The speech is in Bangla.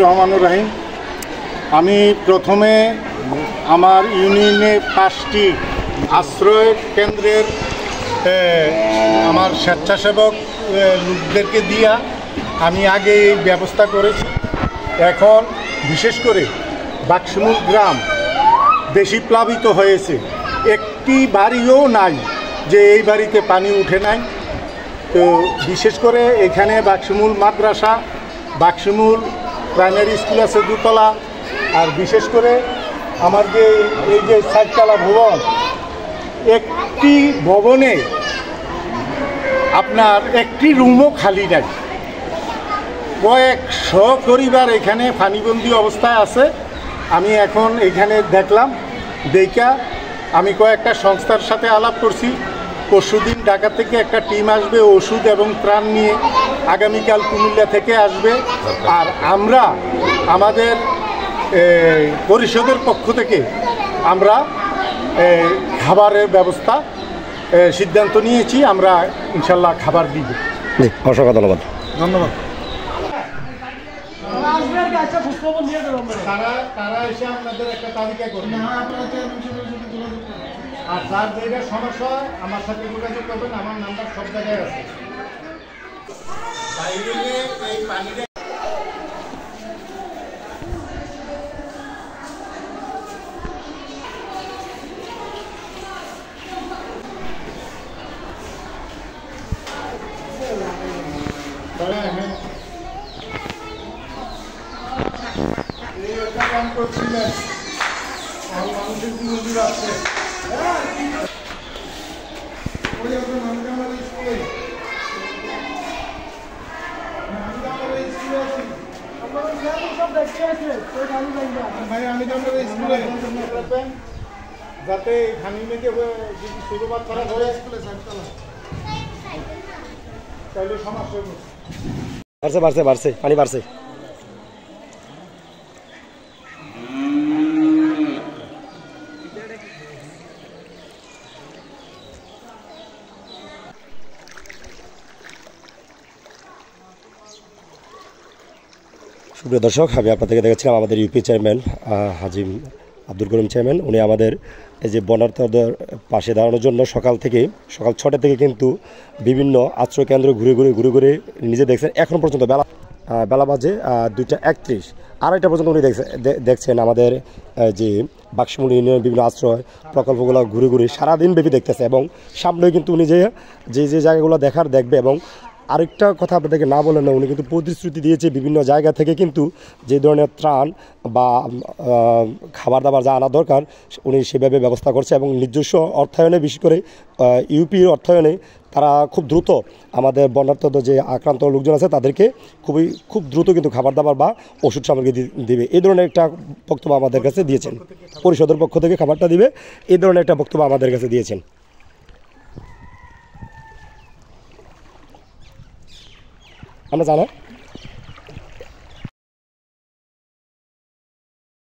রহমানুর রহিম। আমি প্রথমে আমার ইউনিয়নে 5টি আশ্রয় কেন্দ্রের আমার স্বেচ্ছাসেবক লোকদেরকে দিয়া আমি আগে এই ব্যবস্থা করেছি। এখন বিশেষ করে বাক্সমুল গ্রাম বেশি প্লাবিত হয়েছে, একটি বাড়িও নাই যে এই বাড়িতে পানি উঠে নাই। তো বিশেষ করে এখানে বাক্সমুল মাদ্রাসা, বাক্সমুল প্রাইমারি স্কুল আছে 2তলা, আর বিশেষ করে আমার যে এই যে 4তলা ভবন, একটি ভবনে আপনার একটি রুমও খালি নাই। কয়েকশো পরিবার এখানে পানিবন্দী অবস্থায় আছে। আমি এখন এখানে দেখলাম, দেখা আমি কয়েকটা সংস্থার সাথে আলাপ করছি। পরশুদিন ঢাকা থেকে একটা টিম আসবে ওষুধ এবং ত্রাণ নিয়ে, আগামীকাল কুমিল্লা থেকে আসবে। আর আমরা আমাদের পরিষদের পক্ষ থেকে আমরা খাবারের ব্যবস্থা সিদ্ধান্ত নিয়েছি, আমরা ইনশাল্লাহ খাবার দিব। অসংখ্য ধন্যবাদ। ধন্যবাদ। তারা এসে আপনাদের একটা তালিকা করবেন, আর যার যেটা সমস্যা আমার সাথে যোগাযোগ করবেন, আমার নাম্বার সব জায়গায় আছে। এই পানিটা করছিলেন মানুষের জীবন আছে। যাতে খানি মেঘে শুরুবাদ করা হয় তাহলে সমস্যা বাড়ছে পানি বাড়ছে। সুপ্রিয় দর্শক, আমি আপনাদেরকে দেখাচ্ছিলাম আমাদের ইউপি চেয়ারম্যান হাজি আব্দুল করিম চেয়ারম্যান। উনি আমাদের এই যে বন্যার্তদের পাশে দাঁড়ানোর জন্য সকাল 6টা থেকে কিন্তু বিভিন্ন আশ্রয় কেন্দ্র ঘুরে নিজে দেখছেন। এখন পর্যন্ত বেলা বাজে 2:31, 2:30 পর্যন্ত উনি দেখছেন আমাদের যে বাক্সমুল ইউনিয়নের বিভিন্ন আশ্রয় প্রকল্পগুলো ঘুরে সারাদিন ব্যাপী দেখতেছে। এবং সামনেও কিন্তু উনি যে জায়গাগুলো দেখবে। এবং আরেকটা কথা আপনাদেরকে না বলেন না, উনি কিন্তু প্রতিশ্রুতি দিয়েছে বিভিন্ন জায়গা থেকে কিন্তু যে ধরনের ত্রাণ বা খাবার দাবার যা আনা দরকার উনি সেভাবে ব্যবস্থা করছে। এবং নিজস্ব অর্থায়নে, বিশেষ করে ইউপির অর্থায়নে তারা খুব দ্রুত আমাদের বন্যার্ত যে আক্রান্ত লোকজন আছে তাদেরকে খুব দ্রুত কিন্তু খাবার দাবার বা ওষুধ সামগ্রী দিবে, এই ধরনের একটা বক্তব্য আমাদের কাছে দিয়েছেন। পরিষদের পক্ষ থেকে খাবারটা দিবে, এই ধরনের একটা বক্তব্য আমাদের কাছে দিয়েছেন। আমরা জানা